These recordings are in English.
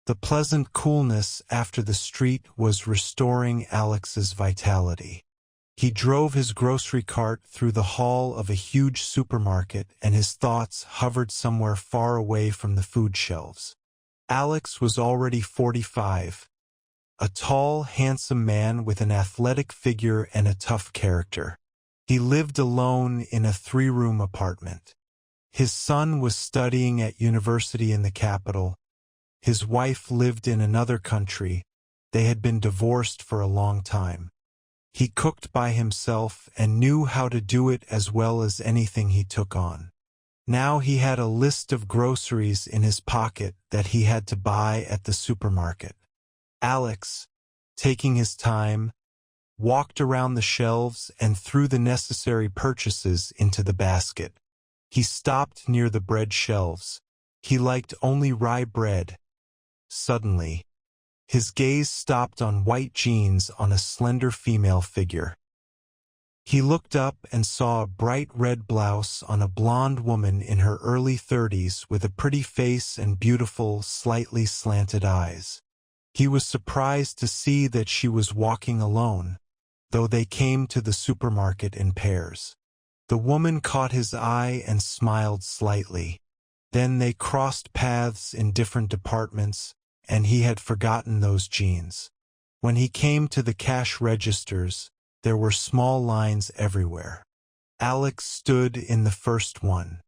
The pleasant coolness after the street was restoring Alex's vitality. He drove his grocery cart through the hall of a huge supermarket, and his thoughts hovered somewhere far away from the food shelves. Alex was already 45, a tall, handsome man with an athletic figure and a tough character. He lived alone in a 3-room apartment. His son was studying at university in the capital. His wife lived in another country. They had been divorced for a long time. He cooked by himself and knew how to do it as well as anything he took on. Now he had a list of groceries in his pocket that he had to buy at the supermarket. Alex, taking his time, walked around the shelves and threw the necessary purchases into the basket. He stopped near the bread shelves. He liked only rye bread. Suddenly, his gaze stopped on white jeans on a slender female figure. He looked up and saw a bright red blouse on a blonde woman in her early 30s with a pretty face and beautiful, slightly slanted eyes. He was surprised to see that she was walking alone, though they came to the supermarket in pairs. The woman caught his eye and smiled slightly. Then they crossed paths in different departments, and he had forgotten those jeans. When he came to the cash registers, there were small lines everywhere. Alex stood in the first one.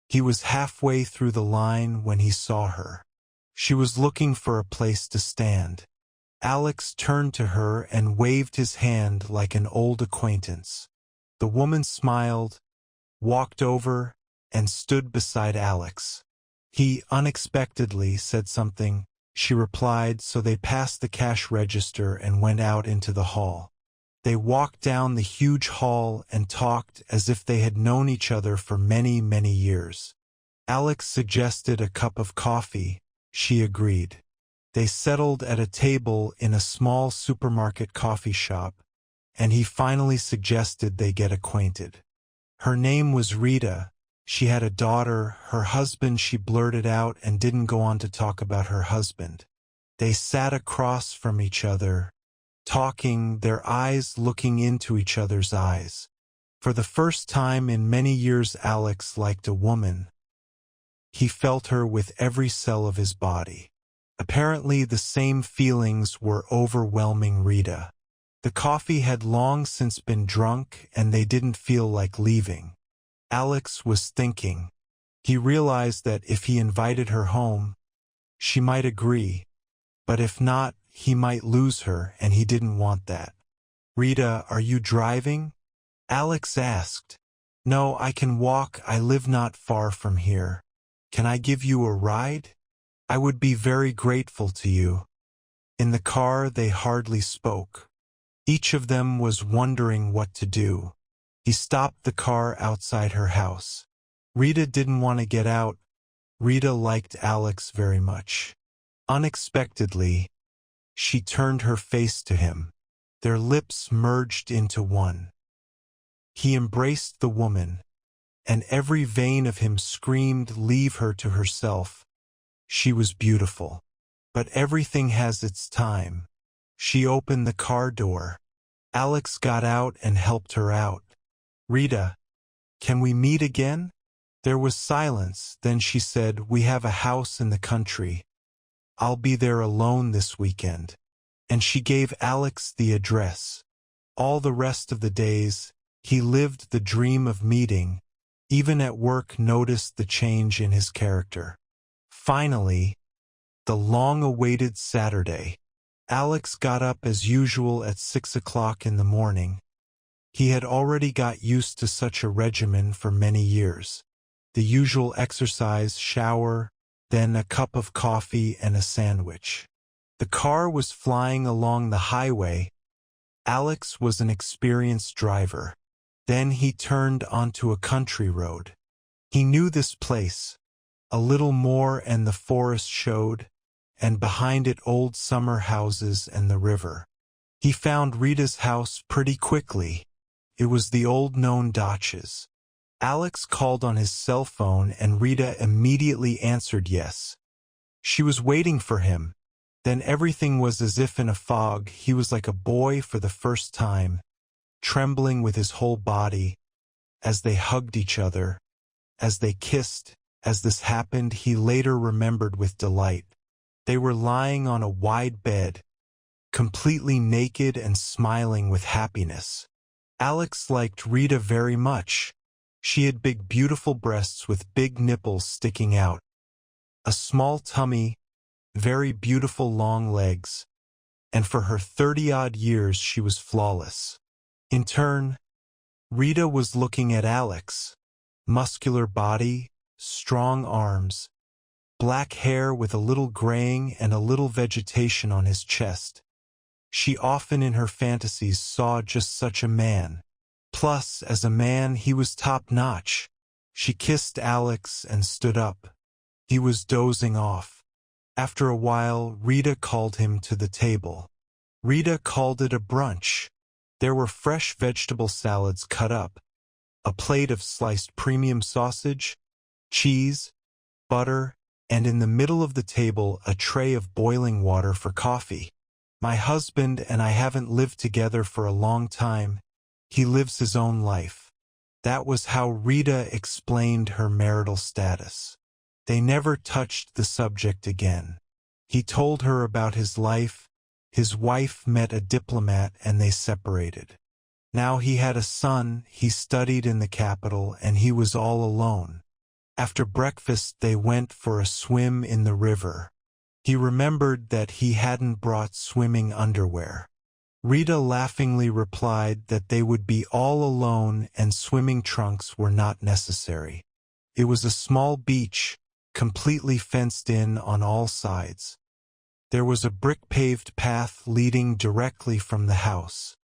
He was halfway through the line when he saw her. She was looking for a place to stand. Alex turned to her and waved his hand like an old acquaintance. The woman smiled, walked over, and stood beside Alex. He unexpectedly said something. She replied, so they passed the cash register and went out into the hall. They walked down the huge hall and talked as if they had known each other for many, many years. Alex suggested a cup of coffee. She agreed. They settled at a table in a small supermarket coffee shop, and he finally suggested they get acquainted. Her name was Rita. She had a daughter. Her husband, she blurted out and didn't go on to talk about her husband. They sat across from each other, talking, their eyes looking into each other's eyes. For the first time in many years, Alex liked a woman. He felt her with every cell of his body. Apparently the same feelings were overwhelming Rita. The coffee had long since been drunk and they didn't feel like leaving. Alex was thinking. He realized that if he invited her home, she might agree, but if not, he might lose her, and he didn't want that. "Rita, are you driving?" Alex asked. "No, I can walk. I live not far from here. Can I give you a ride? I would be very grateful to you." In the car they hardly spoke. Each of them was wondering what to do. He stopped the car outside her house. Rita didn't want to get out. Rita liked Alex very much. Unexpectedly, she turned her face to him. Their lips merged into one. He embraced the woman, and every vein of him screamed, "Leave her to herself." She was beautiful. But everything has its time. She opened the car door. Alex got out and helped her out. "Rita, can we meet again?" There was silence. Then she said, "We have a house in the country. I'll be there alone this weekend." And she gave Alex the address. All the rest of the days, he lived the dream of meeting. Even at work, noticed the change in his character. Finally, the long-awaited Saturday. Alex got up as usual at 6 o'clock in the morning. He had already got used to such a regimen for many years. The usual exercise, shower, then a cup of coffee and a sandwich. The car was flying along the highway. Alex was an experienced driver. Then he turned onto a country road. He knew this place. A little more and the forest showed, and behind it old summer houses and the river. He found Rita's house pretty quickly. It was the old known Dodges. Alex called on his cell phone and Rita immediately answered yes. She was waiting for him. Then everything was as if in a fog. He was like a boy for the first time, trembling with his whole body, as they hugged each other, as they kissed. As this happened, he later remembered with delight. They were lying on a wide bed, completely naked and smiling with happiness. Alex liked Rita very much. She had big beautiful breasts with big nipples sticking out, a small tummy, very beautiful long legs, and for her 30-odd years she was flawless. In turn, Rita was looking at Alex. Muscular body, strong arms, black hair with a little graying and a little vegetation on his chest. She often in her fantasies saw just such a man. Plus, as a man, he was top-notch. She kissed Alex and stood up. He was dozing off. After a while, Rita called him to the table. Rita called it a brunch. There were fresh vegetable salads cut up, a plate of sliced premium sausage, cheese, butter, and in the middle of the table a tray of boiling water for coffee. My husband and I haven't lived together for a long time. He lives his own life. That was how Rita explained her marital status. They never touched the subject again. He told her about his life. His wife met a diplomat and they separated. Now he had a son, he studied in the capital, and he was all alone. After breakfast they went for a swim in the river. He remembered that he hadn't brought swimming underwear. Rita laughingly replied that they would be all alone and swimming trunks were not necessary. It was a small beach, completely fenced in on all sides. There was a brick-paved path leading directly from the house.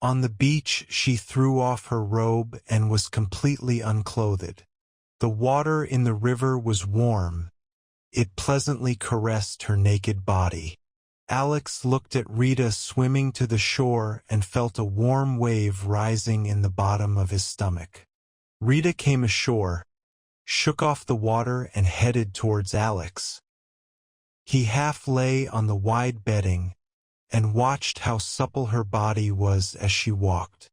On the beach she threw off her robe and was completely unclothed. The water in the river was warm. It pleasantly caressed her naked body. Alex looked at Rita swimming to the shore and felt a warm wave rising in the bottom of his stomach. Rita came ashore, shook off the water and headed towards Alex. He half lay on the wide bedding and watched how supple her body was as she walked.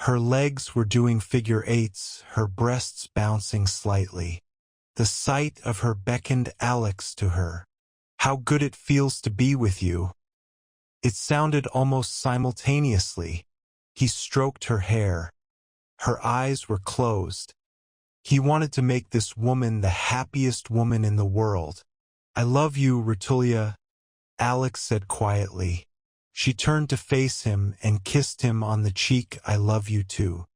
Her legs were doing figure eights, her breasts bouncing slightly. The sight of her beckoned Alex to her. "How good it feels to be with you." It sounded almost simultaneously. He stroked her hair. Her eyes were closed. He wanted to make this woman the happiest woman in the world. "I love you, Ritulia," Alex said quietly. She turned to face him and kissed him on the cheek. "I love you too."